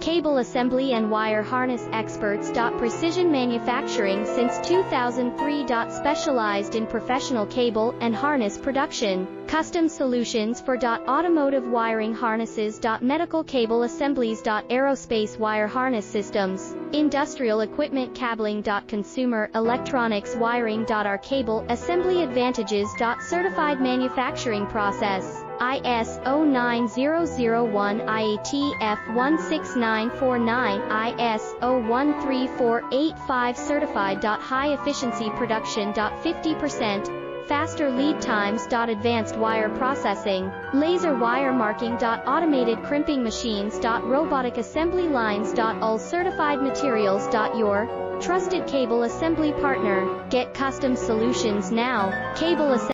Cable assembly and wire harness experts. Precision manufacturing since 2003. Specialized in professional cable and harness production. Custom solutions for automotive wiring harnesses. Medical cable assemblies. Aerospace wire harness systems. Industrial equipment cabling. Consumer electronics wiring. Our cable assembly advantages. Certified manufacturing process. ISO 9001, IATF 16949, ISO 13485 certified. High efficiency production. 50% faster lead times. Advanced wire processing, laser wire marking. Automated crimping machines. Robotic assembly lines. All certified materials. Your trusted cable assembly partner. Get custom solutions now. Cable assembly.